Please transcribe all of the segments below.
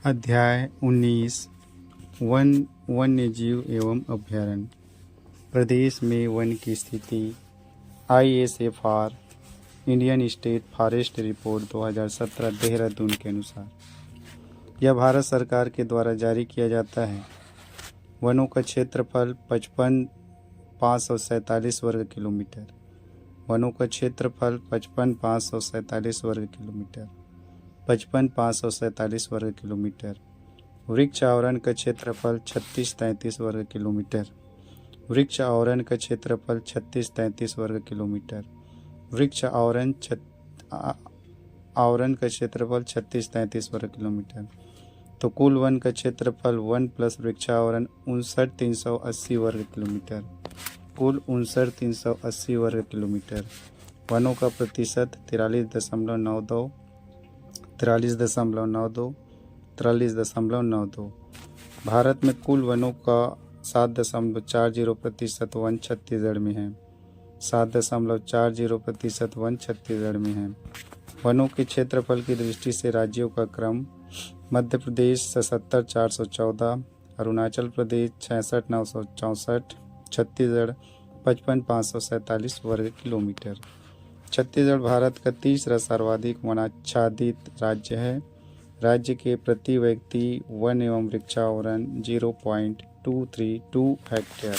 अध्याय 19 वन वन्य जीव एवं अभ्यारण्य। प्रदेश में वन की स्थिति। ISFR Indian state forest report 2017 Dehradun के अनुसार यह भारत सरकार के द्वारा जारी किया जाता है। वनों का क्षेत्रफल 55,547 वर्ग किलोमीटर। वनों का क्षेत्रफल 55,547 वर्ग किलोमीटर। 55,547 वर्ग किलोमीटर। वृक्ष आवरण का क्षेत्रफल 3633 वर्ग किलोमीटर। वृक्ष आवरण का क्षेत्रफल 3633 वर्ग किलोमीटर। वृक्ष आवरण का क्षेत्रफल 3633 वर्ग किलोमीटर। तो कुल वन का क्षेत्रफल वन प्लस वृक्षावरण 59,380 वर्ग किलोमीटर। कुल 59,380 वर्ग किलोमीटर। वनों का प्रतिशत 43.92। भारत में कुल वनों का 7.40% वन छत्तीसगढ़ में है। 7.40% वन छत्तीसगढ़ में है। वनों के क्षेत्रफल की दृष्टि से राज्यों का क्रम: मध्य प्रदेश 77,414, अरुणाचल प्रदेश 66,964, छत्तीसगढ़ 55,547 वर्ग किलोमीटर। छत्तीसगढ़ भारत का तीसरा सर्वाधिक वनाच्छादित राज्य है। राज्य के प्रति व्यक्ति वन एवं वृक्षावरण 0.232 हेक्टेयर।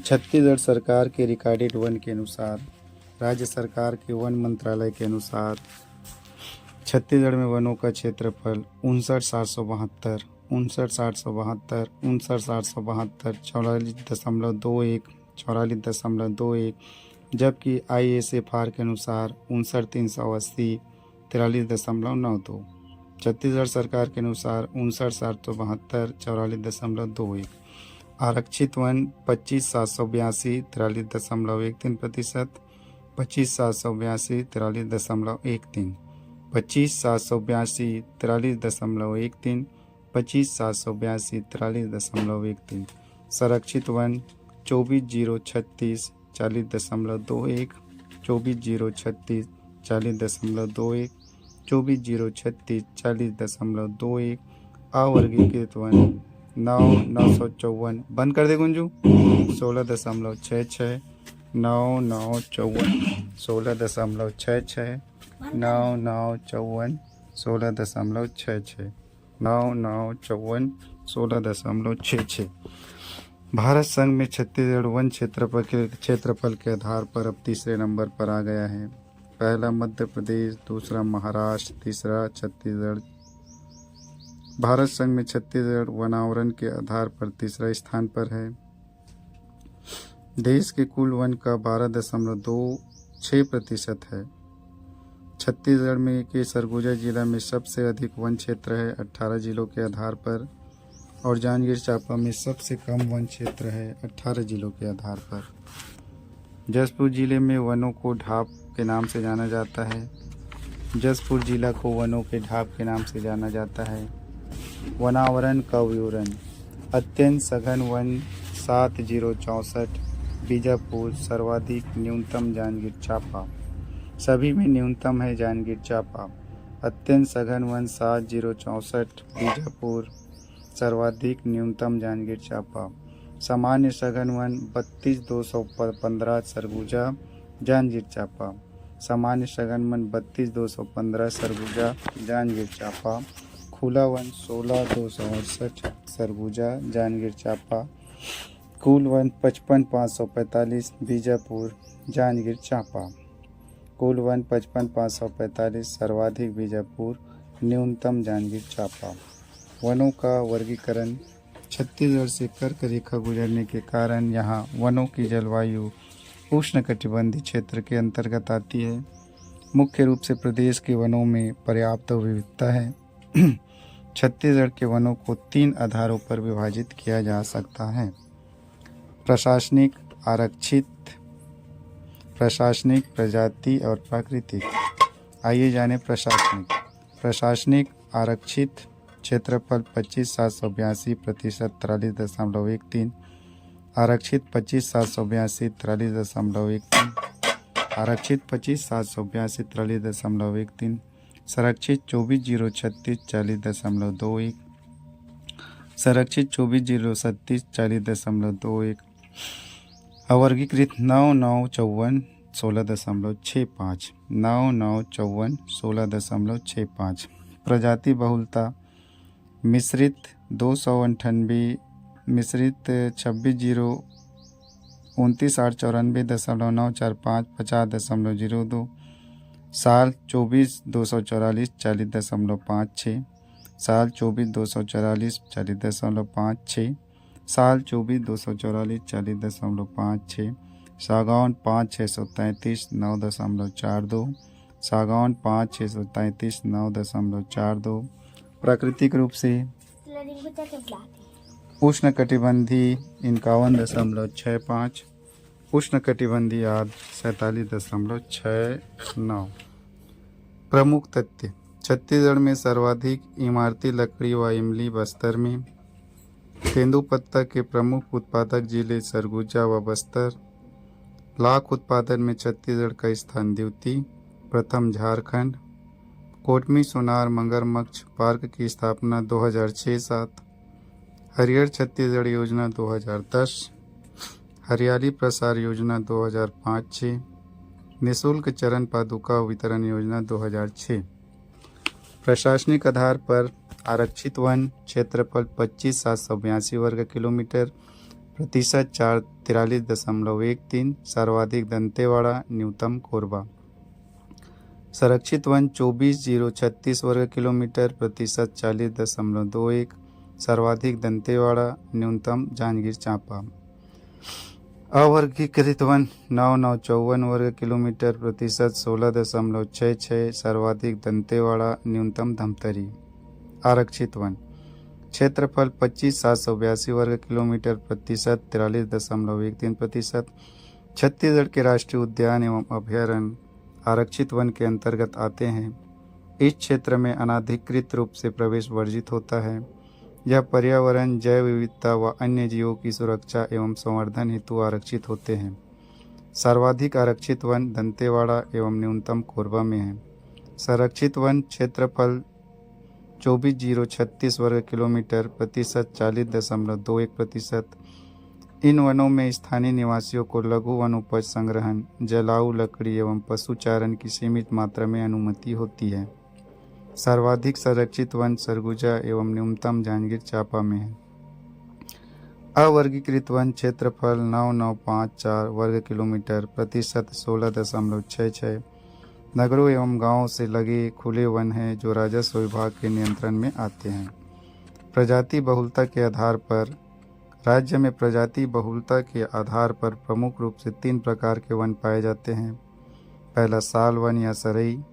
छत्तीसगढ़ सरकार के रिकॉर्डेड वन के अनुसार, राज्य सरकार के वन मंत्रालय के अनुसार छत्तीसगढ़ में वनों का क्षेत्रफल 59,772, 44.21, जबकि ISFR के अनुसार 59,380, 43.92। छत्तीसगढ़ सरकार के अनुसार 59,772, 44.21। आरक्षित वन 25,782, 43.13%। 25,782, 43.13। 25,782, 43.13। 25,782, 43.13। संरक्षित वन 24,036, 40.21। 24,036, 40.21। 24,036, 40.21। अवर्गीकृत वन 9,954। बंद कर दे गुंजू। 16.66। 9,954, 16.66। 9,954, 16.66। 9,954, 16.66। भारत संघ में छत्तीसगढ़ वन क्षेत्रफल के आधार पर अब तीसरे नंबर पर आ गया है। पहला मध्य प्रदेश, दूसरा महाराष्ट्र, तीसरा छत्तीसगढ़। भारत संघ में छत्तीसगढ़ वनावरण के आधार पर तीसरा स्थान पर है। देश के कुल वन का 12.26% है। छत्तीसगढ़ में के सरगुजा जिला में सबसे अधिक वन क्षेत्र है 18 जिलों के आधार पर, और जांजगीर चांपा में सबसे कम वन क्षेत्र है 18 जिलों के आधार पर। जशपुर जिले में वनों को ढाब के नाम से जाना जाता है। जशपुर जिला को वनों के ढाब के नाम से जाना जाता है। वनावरण का विवरण: अत्यंत सघन वन 7,064, बीजापुर। सर्वाधिक न्यूनतम जांजगीर चांपा। सभी में न्यूनतम है जांजगीर चांपा। अत्यंत सघन वन 7,064, बीजापुर। सर्वाधिक न्यूनतम जांजगीर चांपा। सामान्य सघन वन 32,215, सरगुजा, जांजगीर चांपा। सामान्य सघन वन 32,215, सरगुजा, जांजगीर चांपा। खुला वन 16,268, सरगुजा, जांजगीर चांपा। कुल वन 55,545, बीजापुर, जांजगीर चांपा। कुल वन 55,545, सर्वाधिक बीजापुर, न्यूनतम जांजगीर चांपा। वनों का वर्गीकरण: छत्तीसगढ़ से कर्क रेखा गुजरने के कारण यहाँ वनों की जलवायु उष्णकटिबंधीय क्षेत्र के अंतर्गत आती है। मुख्य रूप से प्रदेश के वनों में पर्याप्त विविधता है। छत्तीसगढ़ के वनों को 3 आधारों पर विभाजित किया जा सकता है: प्रशासनिक, आरक्षित, प्रशासनिक, प्रजाति और प्राकृतिक। आइए जाने प्रशासनिक। आरक्षित क्षेत्रफल 25,782, प्रतिशत 43.13। आरक्षित 25,782, 43.13। आरक्षित 25,782, 43.13। संरक्षित 24,036 40.21, संरक्षित 24,037 40.21, अवर्गीकृत 9954 16.65, 9954 16.65, प्रजाति बहुलता मिश्रित 298, मिश्रित 26,029,894.945 50.02, साल 24,244 40.56, साल 24,244 40.56, साल 24,244 40.56, सागौन 5,633 9.42, सागौन 5,633 9.42, प्राकृतिक रूप से उष्णकटिबंधीय 51.65, उष्णकटिबंधीय आर्द्र 47.69। प्रमुख तथ्य छत्तीसगढ़ में सर्वाधिक इमारती लकड़ी व इमली बस्तर में। तेंदुपत्ता के प्रमुख उत्पादक जिले सरगुजा व बस्तर। लाख उत्पादन में छत्तीसगढ़ का स्थान द्वितीय, प्रथम झारखंड। कोटमी सोनार मगरमच्छ पार्क की स्थापना 2006-07। हरियर छत्तीसगढ़ योजना 2010, हरियाली प्रसार योजना 2005-06, निःशुल्क चरण पादुका वितरण योजना 2006। प्रशासनिक आधार पर आरक्षित वन क्षेत्रफल 25,782 वर्ग किलोमीटर, प्रतिशत 43.13, सर्वाधिक दंतेवाड़ा, न्यूनतम कोरबा। संरक्षित वन 24,036 वर्ग किलोमीटर, प्रतिशत 40.21, सर्वाधिक दंतेवाड़ा, न्यूनतम जांजगीर चांपा। अवर्गीकृत वन 9,954 वर्ग किलोमीटर, प्रतिशत 16.66, सर्वाधिक दंतेवाड़ा, न्यूनतम धमतरी। आरक्षित वन क्षेत्रफल 25,782 वर्ग किलोमीटर, प्रतिशत 43.13%। छत्तीसगढ़ के राष्ट्रीय उद्यान एवं अभयारण्य आरक्षित वन के अंतर्गत आते हैं। इस क्षेत्र में अनाधिकृत रूप से प्रवेश वर्जित होता है। यह पर्यावरण, जैव विविधता व अन्य जीवों की सुरक्षा एवं संवर्धन हेतु आरक्षित होते हैं। सर्वाधिक आरक्षित वन दंतेवाड़ा एवं न्यूनतम कोरबा में है। संरक्षित वन क्षेत्रफल 24,036 वर्ग किलोमीटर, प्रतिशत 40.21%। इन वनों में स्थानीय निवासियों को लघु वन उपज संग्रहण, जलाऊ लकड़ी एवं पशुचारण की सीमित मात्रा में अनुमति होती है। सर्वाधिक संरक्षित वन सरगुजा एवं न्यूनतम जांजगीर चांपा में है। अवर्गीकृत वन क्षेत्रफल 9,954 वर्ग किलोमीटर, प्रतिशत 16.66। नगरों एवं गांवों से लगे खुले वन हैं जो राजस्व विभाग के नियंत्रण में आते हैं। प्रजाति बहुलता के आधार पर राज्य में प्रजाति बहुलता के आधार पर प्रमुख रूप से 3 प्रकार के वन पाए जाते हैं। पहला साल वन या सरई।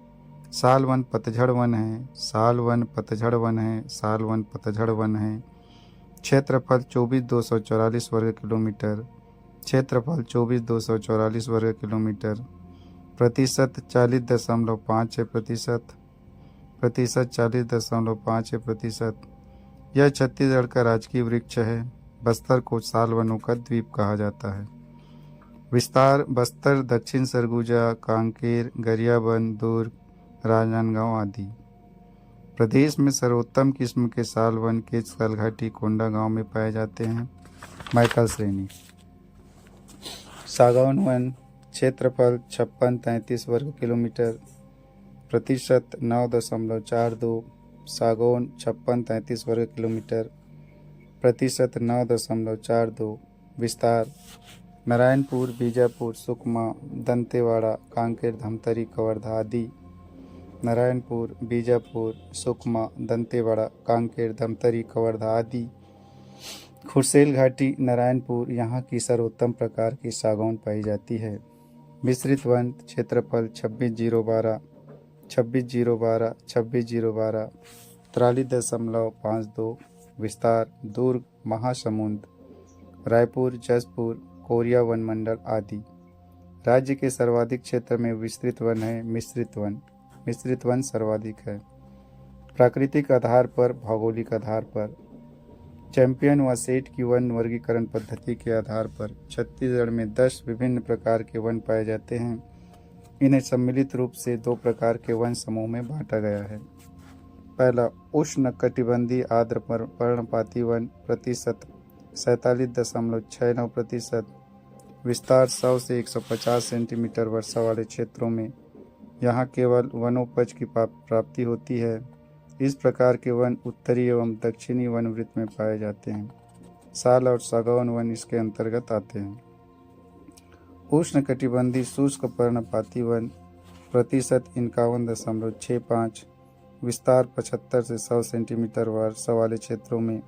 साल वन पतझड़ वन है, साल वन पतझड़ वन है, साल वन पतझड़ वन है। क्षेत्रफल 24,244 वर्ग किलोमीटर, क्षेत्रफल 24,244 वर्ग किलोमीटर, प्रतिशत 40.56%, प्रतिशत 40.56%। यह छत्तीसगढ़ का राजकीय वृक्ष है। बस्तर को साल वनों का द्वीप कहा जाता है। विस्तार बस्तर, दक्षिण सरगुजा, कांकेर, गरियाबंद, दुर्ग, राजनांदगांव आदि। प्रदेश में सर्वोत्तम किस्म के साल वन के सलघाटी कोंडा गांव में पाए जाते हैं। माइकल श्रेणी। सागौन वन क्षेत्रफल 5633 वर्ग किलोमीटर, प्रतिशत 9.42। सागौन 5633 वर्ग किलोमीटर, प्रतिशत 9.42। विस्तार नारायणपुर, बीजापुर, सुकमा, दंतेवाड़ा, कांकेर, धमतरी, कवर्धा आदि। नारायणपुर, बीजापुर, सुकमा, दंतेवाड़ा, कांकेर, धमतरी, कवर्धा आदि। खुरसेल घाटी, नारायणपुर, यहाँ की सर्वोत्तम प्रकार की सागौन पाई जाती है। मिश्रित वन क्षेत्रफल 26,012, 26,012, 26,012, 43.52। विस्तार दुर्ग, महासमुंद, रायपुर, जसपुर, कोरिया वन मंडल आदि। राज्य के सर्वाधिक क्षेत्र में विस्तृत वन है। मिश्रित वन सर्वाधिक है। प्राकृतिक आधार पर, भौगोलिक आधार पर। चैंपियन व सेट की वन वर्गीकरण पद्धति के आधार पर छत्तीसगढ़ में 10 विभिन्न प्रकार के वन पाए जाते हैं। इन्हें सम्मिलित रूप से दो प्रकार के वन समूह में बांटा गया है। पहला, उष्ण कटिबंधीय आर्द्र पर्णपाती वन प्रतिशत 47.69%, विस्तार 100 से 150 सेंटीमीटर वर्षा वाले क्षेत्रों में यहाँ केवल वनोपज की प्राप्ति होती है। इस प्रकार के वन उत्तरी एवं दक्षिणी वनवृत्त में पाए जाते हैं। साल और सागौन वन इसके अंतर्गत आते हैं। उष्ण कटिबंधीय शुष्क पर्णपाती वन प्रतिशत 51.65, विस्तार 75 से 100 सेंटीमीटर वर्षा वाले क्षेत्रों में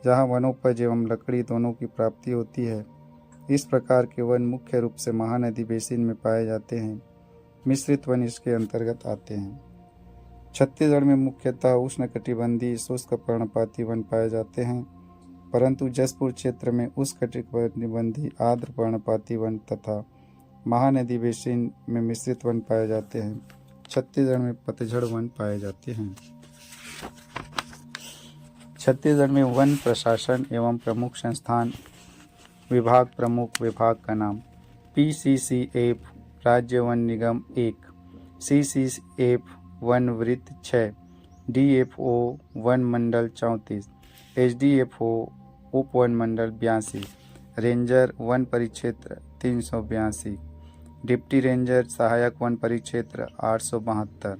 जहाँ वनोपज एवं लकड़ी दोनों की प्राप्ति होती है। इस प्रकार के वन मुख्य रूप से महानदी बेसिन में पाए जाते हैं। मिश्रित वन इसके अंतर्गत आते हैं। छत्तीसगढ़ में मुख्यतः उष्ण कटिबंधीय शुष्क पर्णपाती वन पाए जाते हैं, परंतु जसपुर क्षेत्र में उष्ण कटिबंधीय आर्द्र पर्णपाती वन तथा महानदी बेसिन में मिश्रित वन पाए जाते हैं। छत्तीसगढ़ में पतझड़ वन पाए जाते हैं। छत्तीसगढ़ में वन प्रशासन एवं प्रमुख संस्थान विभाग प्रमुख विभाग का नाम PCCF राज्य वन निगम 1, CCF वन वृत्त 6, DFO वन मंडल 34, HDFO उप वन मंडल 82, रेंजर वन परिक्षेत्र 382, डिप्टी रेंजर सहायक वन परिक्षेत्र 872,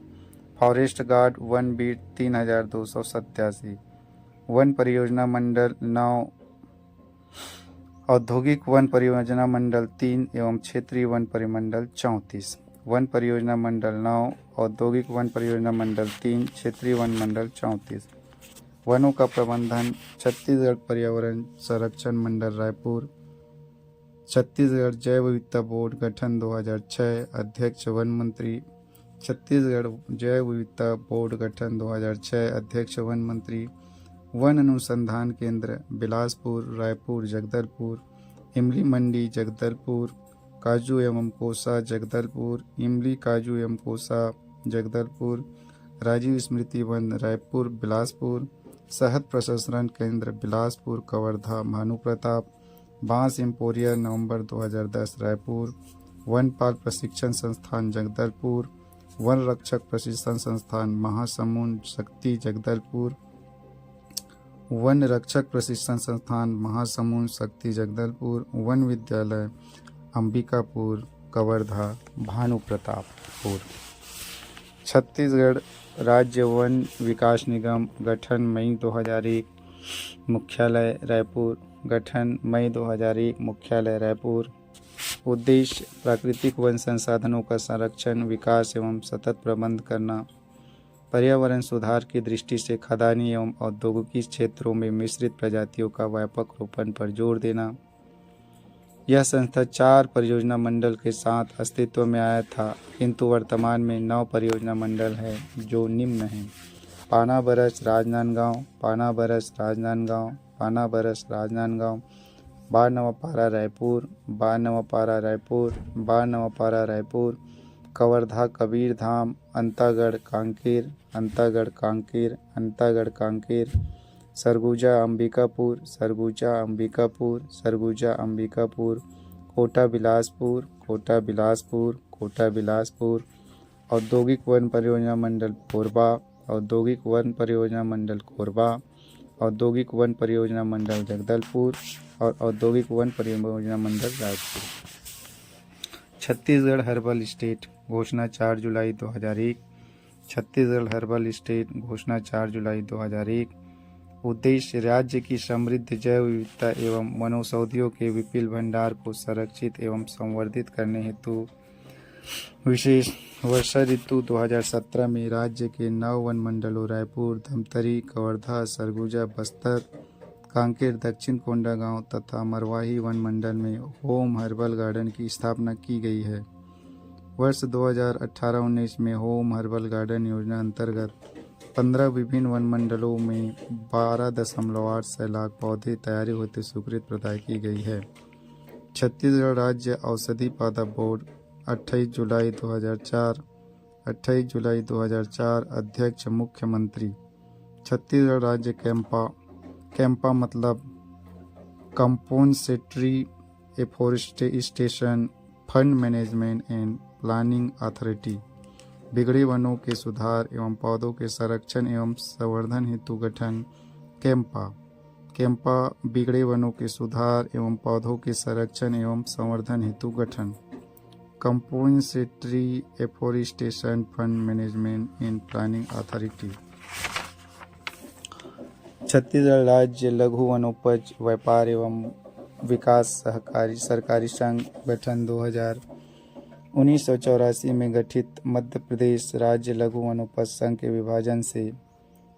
फॉरेस्ट गार्ड वन बीट 3287, वन परियोजना मंडल 9, औद्योगिक वन परियोजना मंडल 3 एवं क्षेत्रीय वन परिमंडल 34। वन परियोजना मंडल 9, औद्योगिक वन परियोजना मंडल 3, क्षेत्रीय वन मंडल 34। वनों का प्रबंधन छत्तीसगढ़ पर्यावरण संरक्षण मंडल रायपुर। छत्तीसगढ़ जैव विविधता बोर्ड गठन 2006, अध्यक्ष वन मंत्री। छत्तीसगढ़ जैव विविधता बोर्ड गठन 2006, अध्यक्ष वन मंत्री। वन अनुसंधान केंद्र बिलासपुर, रायपुर, जगदलपुर, इमली मंडी जगदलपुर, काजू एवं कोसा जगदलपुर, इमली काजू एवं कोसा जगदलपुर, राजीव स्मृति वन रायपुर बिलासपुर, शहद प्रसंस्करण केंद्र बिलासपुर कवर्धा भानु प्रताप, बांस एम्पोरिया नवंबर 2010 रायपुर, वनपाल प्रशिक्षण संस्थान जगदलपुर, वन रक्षक प्रशिक्षण संस्थान महासमुंद शक्ति जगदलपुर, वन रक्षक प्रशिक्षण संस्थान महासमुंद शक्ति जगदलपुर, वन विद्यालय अंबिकापुर कवर्धा भानु प्रतापपुर। छत्तीसगढ़ राज्य वन विकास निगम गठन मई 2001, मुख्यालय रायपुर। गठन मई 2001, मुख्यालय रायपुर। उद्देश्य प्राकृतिक वन संसाधनों का संरक्षण, विकास एवं सतत प्रबंध करना। पर्यावरण सुधार की दृष्टि से खदानी एवं औद्योगिक क्षेत्रों में मिश्रित प्रजातियों का व्यापक रोपण पर जोर देना। यह संस्था 4 परियोजना मंडल के साथ अस्तित्व में आया था, किंतु वर्तमान में 9 परियोजना मंडल है जो निम्न हैं: पाना बरस राजनांदगांव, पाना बरस राजनांदगांव, पाना बरस राजनांदगांव, बारनवापारा रायपुर, बारनवापारा रायपुर, बारनवापारा रायपुर, कवर्धा कबीरधाम, अंतागढ़ कांकेर, अंतागढ़ कांकेर, अंतागढ़ कांकेर, सरगुजा अंबिकापुर, सरगुजा अंबिकापुर, सरगुजा अंबिकापुर, कोटा बिलासपुर, कोटा बिलासपुर, कोटा बिलासपुर, औद्योगिक वन परियोजना मंडल कोरबा, औद्योगिक वन परियोजना मंडल कोरबा, औद्योगिक वन परियोजना मंडल जगदलपुर और औद्योगिक वन परियोजना मंडल रायपुर। छत्तीसगढ़ हर्बल स्टेट घोषणा 4 जुलाई 2001। छत्तीसगढ़ हर्बल स्टेट घोषणा 4 जुलाई 2001। उद्देश्य राज्य की समृद्ध जैव विविधता एवं वनौषधियों के विपुल भंडार को संरक्षित एवं संवर्धित करने हेतु विशेष वर्षा ऋतु 2017 में राज्य के 9 वन मंडलों रायपुर, धमतरी, कवर्धा, सरगुजा, बस्तर, कांकेर, दक्षिण कोंडागांव तथा मरवाही वन मंडल में होम हर्बल गार्डन की स्थापना की गई है। वर्ष 2018-19 में होम हर्बल गार्डन योजना अंतर्गत 15 विभिन्न वन मंडलों में 12.8 लाख पौधे तैयारी होते स्वीकृत प्रदान की गई है। छत्तीसगढ़ राज्य औषधि पादप बोर्ड 28 जुलाई 2004, 28 जुलाई 2004, अध्यक्ष मुख्यमंत्री। छत्तीसगढ़ राज्य कैंपा मतलब compensatory afforestation fund management and planning authority. बिगड़े वनों के सुधार एवं पौधों के संरक्षण एवं संवर्धन हेतु गठन कैंपा। कैंपा बिगड़े वनों के सुधार एवं पौधों के संरक्षण एवं संवर्धन हेतु गठन। Compensatory afforestation fund management and planning authority. Chhattisgarh राज्य लघु वनोपज व्यापार एवं विकास सहकारी सरकारी संघ गठन 1984 में गठित। मध्य प्रदेश राज्य लघु वनोपज संघ के विभाजन से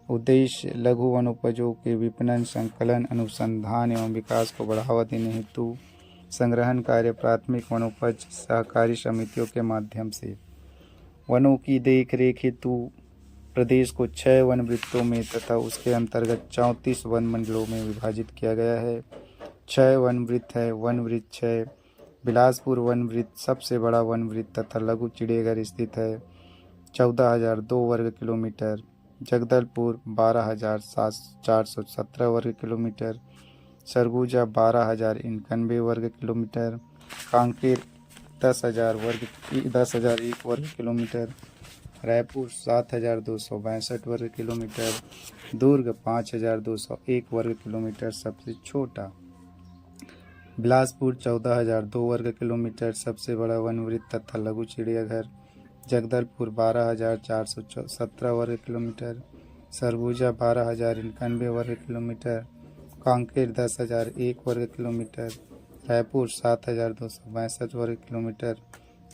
उद्देश्य लघु वनोपजों के विपणन, संकलन, अनुसंधान एवं विकास को बढ़ावा देने हेतु संग्रहण कार्य प्राथमिक वनोपज सहकारी समितियों के माध्यम से वनों की देखरेख हेतु प्रदेश को 6 वन वृत्तों में तथा उसके अंतर्गत 34 वन मंडलों में विभाजित किया गया है। 6 वन वृत्त है। वन वृत्त 6 बिलासपुर वन वृत्त सबसे बड़ा वन वृत्त तथा लघु चिड़ियाघर स्थित है 14,002 वर्ग किलोमीटर। जगदलपुर 12,417 वर्ग किलोमीटर। सरगुजा 12,091 वर्ग किलोमीटर। कांकेर 10,001 वर्ग किलोमीटर। रायपुर 7,262 वर्ग किलोमीटर। दुर्ग 5,201 वर्ग किलोमीटर सबसे छोटा। बिलासपुर 14,002 वर्ग किलोमीटर सबसे बड़ा वन वृत्त तथा लघु चिड़ियाघर। जगदलपुर 12,417 वर्ग किलोमीटर। सरगुजा 12,091 वर्ग किलोमीटर। कांकेर 10,001 वर्ग किलोमीटर। रायपुर 7,262 वर्ग किलोमीटर।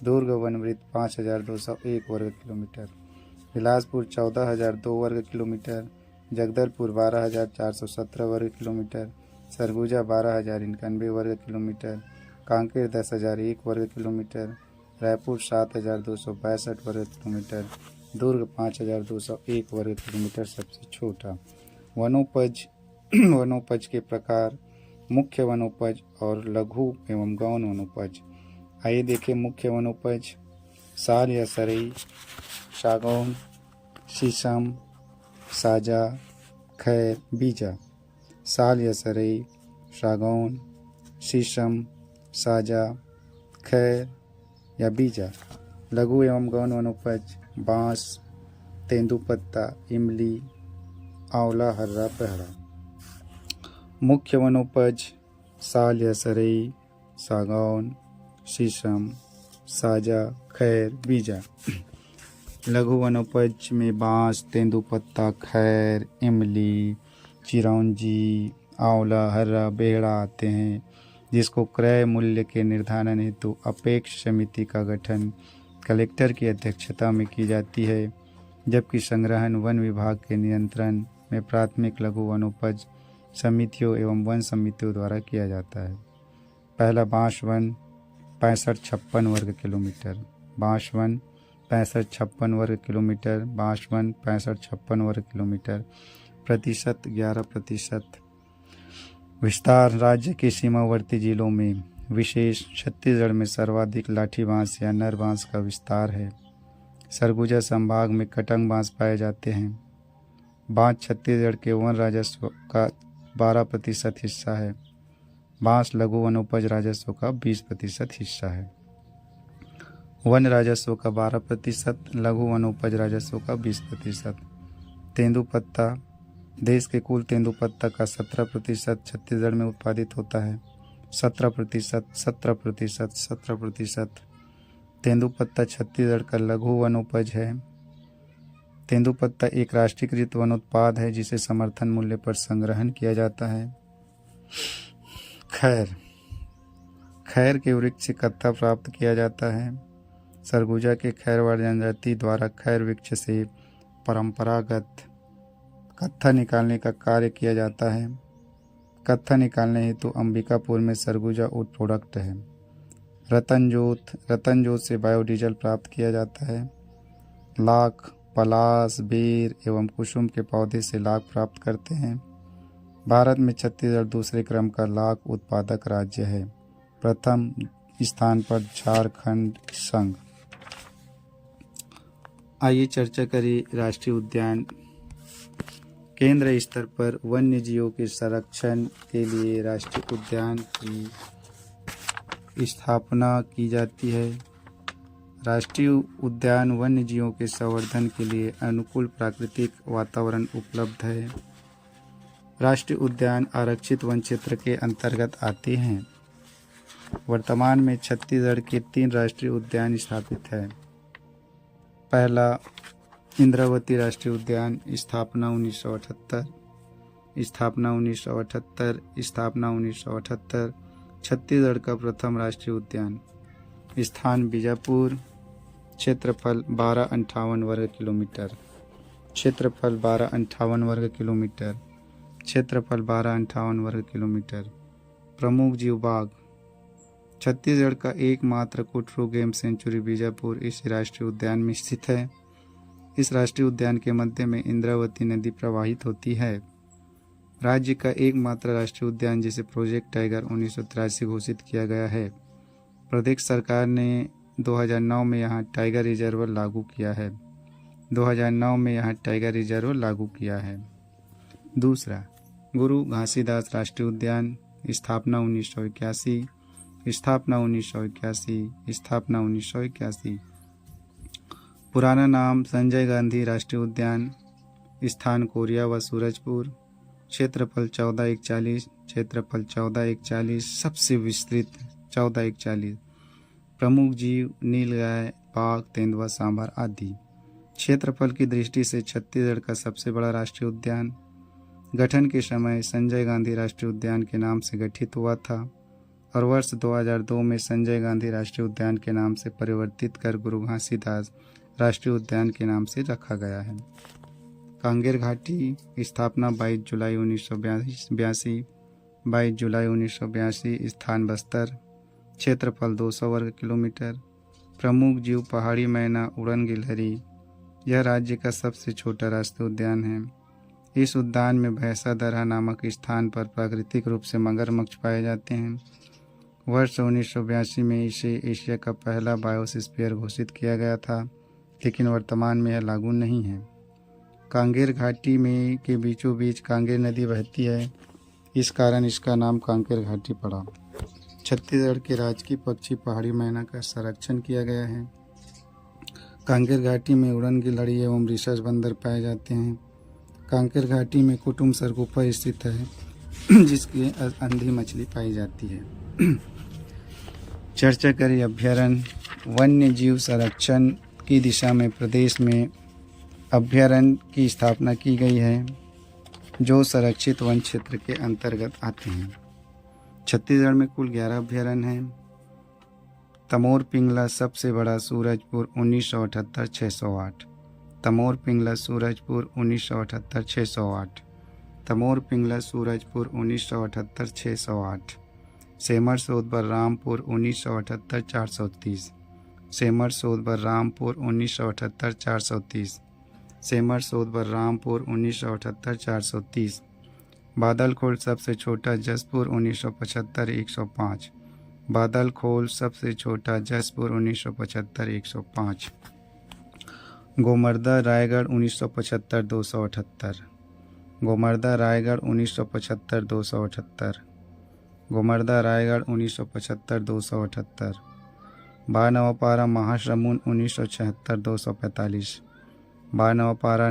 दुर्ग वन वृत्त 5,201 वर्ग किलोमीटर। बिलासपुर 14,002 वर्ग किलोमीटर। जगदलपुर 12,417 वर्ग किलोमीटर। सरगुजा 12,091 वर्ग किलोमीटर। कांकेर 10,001 वर्ग किलोमीटर। रायपुर 7,262 वर्ग किलोमीटर। दुर्ग 5,201 वर्ग किलोमीटर सबसे छोटा। वनोपज के प्रकार मुख्य वनोपज और लघु एवं गौण वनोपज। आइए देखें मुख्य वनोपज। साल या सरई, सागौन, शीशम, साजा, खैर, बीजा। साल या सरई, सागौन, शीशम, साजा, खैर या बीजा। लघु एवं गौण वनोपज बांस, तेंदुपत्ता, इमली, आंवला, हर्रा, बहरा। मुख्य वनोपज साल या सरई, सागौन, शीशम, साजा, खैर, बीजा। लघु वनोपज में बांस, तेंदुपत्ता, खैर, इमली, चिरौंजी, आंवला, हर्रा, बेहड़ा आते हैं, जिसको क्रय मूल्य के निर्धारण हेतु अपेक्ष समिति का गठन कलेक्टर की अध्यक्षता में की जाती है, जबकि संग्रहण वन विभाग के नियंत्रण में प्राथमिक लघु वनोपज समितियों एवं वन समितियों द्वारा किया जाता है। पहला बांस वन 65-56 वर्ग किलोमीटर। बांस वन 65-56 वर्ग किलोमीटर। बांस वन 65-56 वर्ग किलोमीटर। प्रतिशत 11%। विस्तार राज्य के सीमावर्ती जिलों में विशेष छत्तीसगढ़ में सर्वाधिक लाठी बांस या नर बांस का विस्तार है। सरगुजा संभाग में कटंग बांस पाए जाते हैं। बांस छत्तीसगढ़ के वन राजस्व का 12% हिस्सा है। बांस लघु वनोपज राजस्व का 20% हिस्सा है। वन राजस्व का 12%, लघु वनोपज राजस्व का 20%। तेंदुपत्ता देश के कुल तेंदुपत्ता का 17% छत्तीसगढ़ में उत्पादित होता है। 17%। तेंदुपत्ता छत्तीसगढ़ का लघु वनोपज है। तेंदुपत्ता एक राष्ट्रीयकृत वनोत्पाद है जिसे समर्थन मूल्य पर संग्रहण किया जाता है। खैर के वृक्ष से कत्था प्राप्त किया जाता है। सरगुजा के खैरवाड़ जनजाति द्वारा खैर वृक्ष से परंपरागत कत्था निकालने का कार्य किया जाता है। कत्था निकालने हेतु अंबिकापुर में सरगुजा उट प्रोडक्ट है। रतनजोत से बायोडीजल प्राप्त किया जाता है। लाख, पलास, बेर एवं कुसुम के पौधे से लाख प्राप्त करते हैं। भारत में छत्तीसगढ़ दूसरे क्रम का लाख उत्पादक राज्य है। प्रथम स्थान पर झारखंड संघ। आइए चर्चा करें राष्ट्रीय उद्यान। केंद्र स्तर पर वन्य जीवों के संरक्षण के लिए राष्ट्रीय उद्यान की स्थापना की जाती है। राष्ट्रीय उद्यान वन्य जीवों के संवर्धन के लिए अनुकूल प्राकृतिक वातावरण उपलब्ध है। राष्ट्रीय उद्यान आरक्षित वन क्षेत्र के अंतर्गत आते हैं। वर्तमान में छत्तीसगढ़ के 3 राष्ट्रीय उद्यान स्थापित है। पहला इंद्रावती राष्ट्रीय उद्यान, स्थापना 1978। छत्तीसगढ़ का प्रथम राष्ट्रीय उद्यान। स्थान बीजापुर। क्षेत्रफल 1258 वर्ग किलोमीटर। प्रमुख जीव बाघ। छत्तीसगढ़ का एकमात्र कुटरू गेम सेंचुरी बीजापुर इस राष्ट्रीय उद्यान में स्थित है। इस राष्ट्रीय उद्यान के मध्य में इंद्रावती नदी प्रवाहित होती है। राज्य का एकमात्र राष्ट्रीय उद्यान जिसे प्रोजेक्ट टाइगर 1983 घोषित किया गया है। प्रदेश सरकार ने 2009 में यहाँ टाइगर रिजर्व लागू किया है। दूसरा, गुरु घासीदास राष्ट्रीय उद्यान, स्थापना 1981। पुराना नाम संजय गांधी राष्ट्रीय उद्यान। स्थान कोरिया व सूरजपुर। क्षेत्रफल 1441, सबसे विस्तृत 1441। प्रमुख जीव नीलगाय, बाघ, तेंदुआ, सांभर आदि। क्षेत्रफल की दृष्टि से छत्तीसगढ़ का सबसे बड़ा राष्ट्रीय उद्यान। गठन के समय संजय गांधी राष्ट्रीय उद्यान के नाम से गठित हुआ था और वर्ष 2002 में संजय गांधी राष्ट्रीय उद्यान के नाम से परिवर्तित कर गुरु घासीदास राष्ट्रीय उद्यान के नाम से रखा गया है। कांगेर घाटी, स्थापना 22 जुलाई 1982। स्थान बस्तर। क्षेत्रफल 200 वर्ग किलोमीटर। प्रमुख जीव पहाड़ी मैना, उड़न गिलहरी। यह राज्य का सबसे छोटा राष्ट्रीय उद्यान है। इस उद्यान में भैंसा दरहा नामक स्थान पर प्राकृतिक रूप से मगरमच्छ पाए जाते हैं। वर्ष 1982 में इसे एशिया का पहला बायोस्फीयर घोषित किया गया था, लेकिन वर्तमान में यह लागू नहीं है। कांगेर घाटी में के बीचों बीच कांगेर नदी बहती है, इस कारण इसका नाम कांगेर घाटी पड़ा। छत्तीसगढ़ के राजकीय पक्षी पहाड़ी मैना का संरक्षण किया गया है। कांगेर घाटी में उड़न गिलहरी एवं रिसर्च बंदर पाए जाते हैं। कांगेर घाटी में कुटुमसर गुफा स्थित है, जिसकी अंधी मछली पाई जाती है। चर्चा करें अभ्यारण्य। वन्य जीव संरक्षण की दिशा में प्रदेश में अभ्यारण्य की स्थापना की गई है, जो संरक्षित वन क्षेत्र के अंतर्गत आते हैं। छत्तीसगढ़ में कुल 11 अभ्यारण्य हैं। तमोर पिंगला सबसे बड़ा, सूरजपुर 1978-608। तमोर पिंगला सूरजपुर 1978-608। सेमर सोद बलरामपुर 1978-430। सेमर सोद बलरामपुर 1978-430। बादलखोल सबसे छोटा, जसपुर 1975-105। बादलखोल सबसे छोटा, जसपुर 1975-105। गोमर्दा रायगढ़ 1975-278। गोमर्दा रायगढ़ 1975-278। गोमर्दा रायगढ़ 1975-278। बानवापारा महासमुंद 1976-245। बानवापारा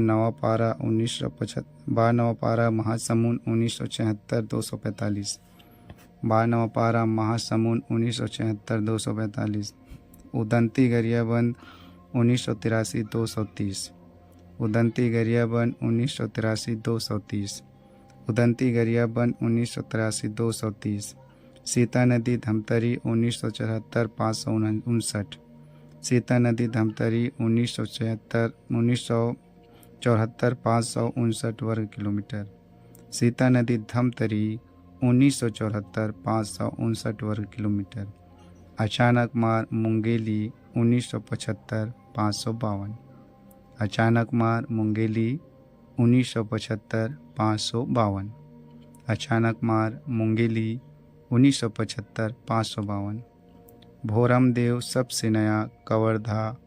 महासमुंद 1976-245। बानवापारा महासमुंद 1976-245। उदंती गरियाबंद 1983-230। उदंती गरियाबंद 1983-230। उदंती गरियाबंद 1983-230। सीता नदी धमतरी 1974-559। सीता नदी धमतरी 1974-559 वर्ग किलोमीटर। सीता नदी धमतरी 1974-559 वर्ग किलोमीटर। अचानक मार मुंगेली 1975-552। अचानक मार मुंगेली 1975-552। अचानक मार मुंगेली 1975-552। भोरम देव सबसे नया, कवर्धा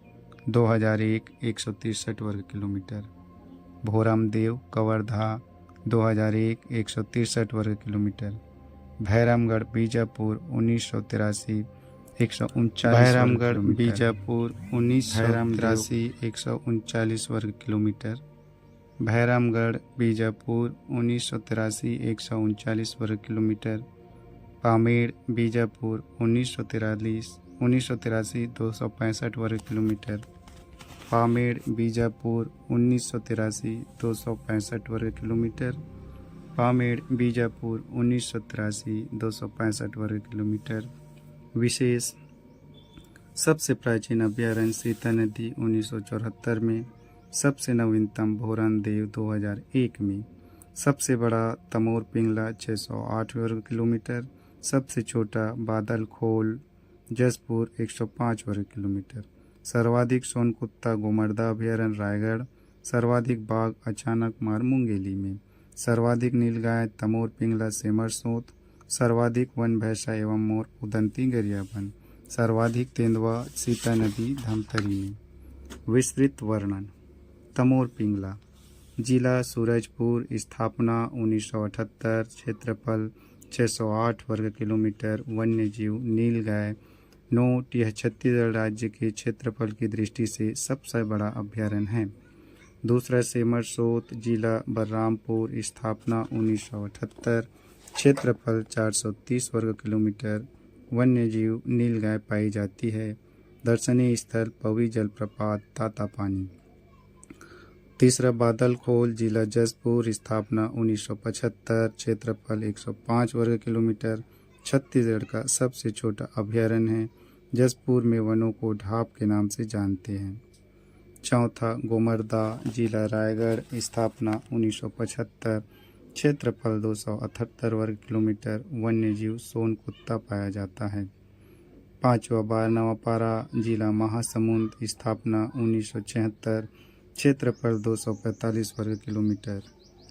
2001 163 वर्ग किलोमीटर। भोरम देव कवर्धा 2001 163 वर्ग किलोमीटर। भैरमगढ़ बीजापुर 1983 139 बहरामगढ़ बीजापुर 1983 139 वर्ग किलोमीटर। बहरामगढ़ बीजापुर 1983 139 वर्ग किलोमीटर। पामेड़ बीजापुर 1983 265 वर्ग किलोमीटर। पामेड़ बीजापुर 1983 265 वर्ग किलोमीटर। पामेड़ बीजापुर 1983 265 वर्ग किलोमीटर। विशेष सबसे प्राचीन अभ्यारण्य सीता नदी 1974 में। सबसे नवीनतम भोरन देव 2001 में। सबसे बड़ा तमोर पिंगला 608 वर्ग किलोमीटर। सबसे छोटा बादल खोल जसपुर 105 वर्ग किलोमीटर। सर्वाधिक सोनकुत्ता गोमर्दा अभ्यारण्य रायगढ़। सर्वाधिक बाघ अचानक मार मुंगेली में। सर्वाधिक नीलगाय तमोर पिंगला सेमरसोत। सर्वाधिक वन भैंसा एवं मोर उदंती गरियाबंद। सर्वाधिक तेंदुआ सीता नदी धमतरी में। विस्तृत वर्णन। तमोर पिंगला जिला सूरजपुर। स्थापना 1978। क्षेत्रफल 608 वर्ग किलोमीटर। वन्यजीव नीलगाय नोट। यह छत्तीसगढ़ राज्य के क्षेत्रफल की दृष्टि से सबसे बड़ा अभ्यारण्य है। दूसरा सेमरसोत जिला बलरामपुर। स्थापना 1978। क्षेत्रफल 430 वर्ग किलोमीटर। वन्यजीव नीलगाय पाई जाती है। दर्शनीय स्थल पवी जलप्रपात तातापानी। तीसरा बादलखोल जिला जसपुर। स्थापना 1975। क्षेत्रफल 105 वर्ग किलोमीटर। छत्तीसगढ़ का सबसे छोटा अभ्यारण्य है। जसपुर में वनों को ढाब के नाम से जानते हैं। चौथा गोमर्दा जिला रायगढ़। स्थापना 1975। क्षेत्रफल 278 वर्ग किलोमीटर। वन्यजीव सोन कुत्ता पाया जाता है। पांचवा बारनवापारा जिला महासमुंद। स्थापना 1976। क्षेत्रफल 245 वर्ग किलोमीटर।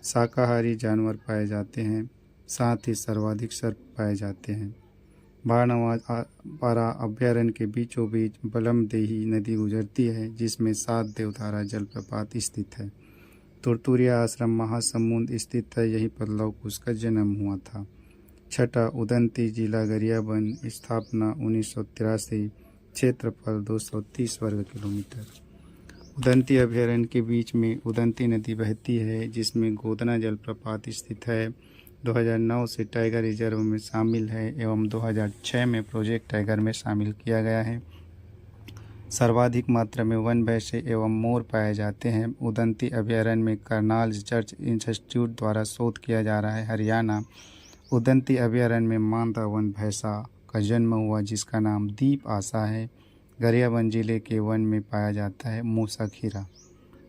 शाकाहारी जानवर पाए जाते हैं। साथ ही सर्वाधिक सर्प पाए जाते हैं। बारनवापारा अभ्यारण्य के बीचों बीच बलमदेही नदी गुजरती है, जिसमें 7 देवधारा जलप्रपात स्थित है। तुरतुरिया आश्रम महासमुंद स्थित है। यहीं पर लव कुश का जन्म हुआ था। छठा उदंती जिला गरियाबंद। स्थापना 1983। क्षेत्रफल 230 वर्ग किलोमीटर। उदंती अभ्यारण्य के बीच में उदंती नदी बहती है, जिसमें गोदना जलप्रपात स्थित है। 2009 से टाइगर रिजर्व में शामिल है एवं 2006 में प्रोजेक्ट टाइगर में शामिल किया गया है। सर्वाधिक मात्रा में वन भैंसे एवं मोर पाए जाते हैं। उदंती अभ्यारण्य में करनाल रिसर्च इंस्टीट्यूट द्वारा शोध किया जा रहा है। हरियाणा उदंती अभ्यारण्य में मादा वन भैंसा का जन्म हुआ, जिसका नाम दीप आशा है। गरियाबंद जिले के वन में पाया जाता है मूसा खीरा।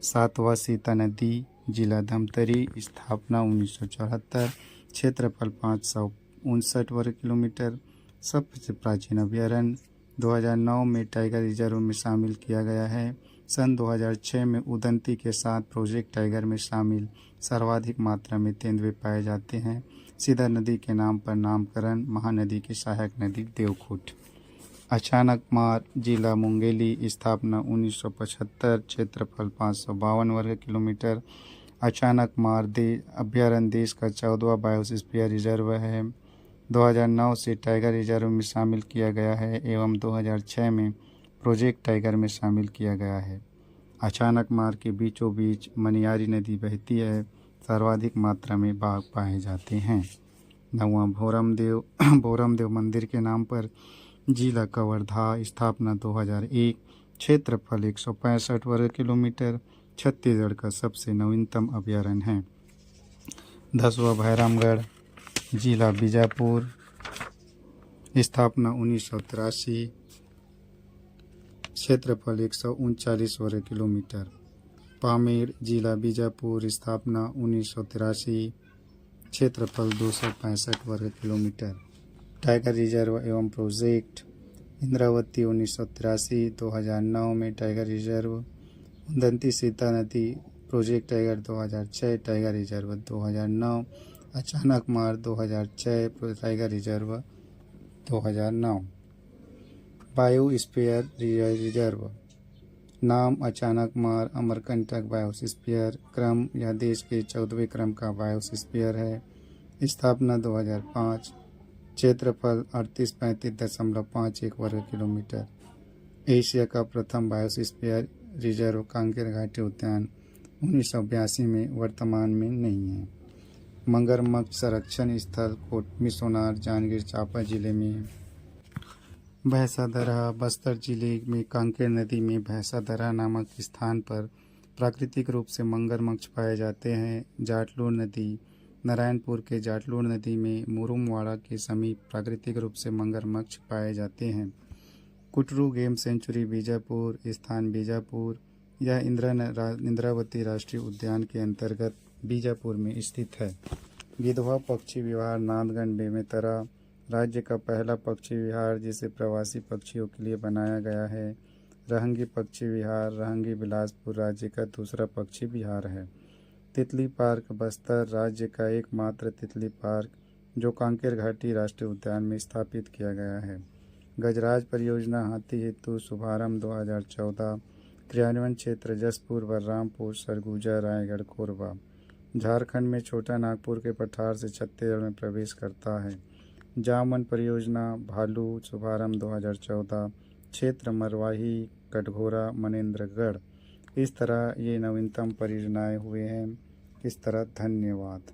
सातवां सीता नदी जिला धमतरी। स्थापना 1974। क्षेत्रफल 559 वर्ग किलोमीटर। सबसे प्राचीन अभ्यारण्य 2009 में टाइगर रिजर्व में शामिल किया गया है। सन 2006 में उदंती के साथ प्रोजेक्ट टाइगर में शामिल। सर्वाधिक मात्रा में तेंदुए पाए जाते हैं। सीधा नदी के नाम पर नामकरण। महानदी की सहायक नदी देवखुट। अचानक मार जिला मुंगेली। स्थापना 1975। क्षेत्रफल 552 वर्ग किलोमीटर। अचानक मार अभ्यारण्य देश का 14वां बायोस्फीयर रिजर्व है। 2009 से टाइगर रिजर्व में शामिल किया गया है एवं 2006 में प्रोजेक्ट टाइगर में शामिल किया गया है। अचानक मार के बीचों बीच मनियारी नदी बहती है। सर्वाधिक मात्रा में बाघ पाए जाते हैं। नौवां भोरमदेव मंदिर के नाम पर जिला कवर्धा। स्थापना 2001। क्षेत्रफल 165 वर्ग किलोमीटर। छत्तीसगढ़ का सबसे नवीनतम अभ्यारण्य है। 10वां भैरमगढ़ जिला बीजापुर। स्थापना 1983। क्षेत्रफल 139 वर्ग किलोमीटर। पामेड़ जिला बीजापुर। स्थापना 1983। क्षेत्रफल 265 वर्ग किलोमीटर। टाइगर रिजर्व एवं प्रोजेक्ट इंद्रावती 1983। 2009 में टाइगर रिजर्व। उदंती सीता नदी प्रोजेक्ट टाइगर 2006। Tiger reserve 2009। अचानक मार 2006। Tiger reserve 2009। बायोस्फीयर रिजर्व नाम अचानक मार अमरकंटक बायोस्फीयर क्रम। यह देश के 14वें क्रम का बायोस्फीयर है। स्थापना 2005। क्षेत्रफल 3835.51 वर्ग किलोमीटर। एशिया का प्रथम बायोस्फीयर रिजर्व कांकेर घाटी उद्यान 1982 में वर्तमान में नहीं है। मगरमच्छ संरक्षण स्थल कोटमी सोनार जांजगीर चांपा जिले में है। भैंसा दरहा बस्तर जिले में कांकेर नदी में भैंसा दरहा नामक स्थान पर प्राकृतिक रूप से मगरमच्छ पाए जाते हैं। जाटलूर नदी नारायणपुर के जाटलूर नदी में मुरुमवाड़ा के समीप प्राकृतिक रूप से मगरमच्छ पाए जाते हैं। कुटरू गेम सेंचुरी बीजापुर स्थान बीजापुर यह इंद्रावती राष्ट्रीय उद्यान के अंतर्गत बीजापुर में स्थित है। गिधवा पक्षी विहार नांदगढ़ बेमेतरा राज्य का पहला पक्षी विहार जिसे प्रवासी पक्षियों के लिए बनाया गया है। रहंगी पक्षी विहार रहंगी बिलासपुर राज्य का दूसरा पक्षी विहार है। तितली पार्क बस्तर राज्य का एकमात्र तितली पार्क जो कांकेर घाटी राष्ट्रीय उद्यान में स्थापित किया गया है। गजराज परियोजना हाथी हेतु शुभारंभ 2014। क्रियान्वयन क्षेत्र जसपुर बलरामपुर सरगुजा रायगढ़ कोरबा। झारखंड में छोटा नागपुर के पठार से छत्तीसगढ़ में प्रवेश करता है। जामवन परियोजना भालू शुभारंभ 2014। क्षेत्र मरवाही कटघोरा मनेन्द्रगढ़। इस तरह ये नवीनतम परियोजनाएं हुए हैं। इस तरह धन्यवाद।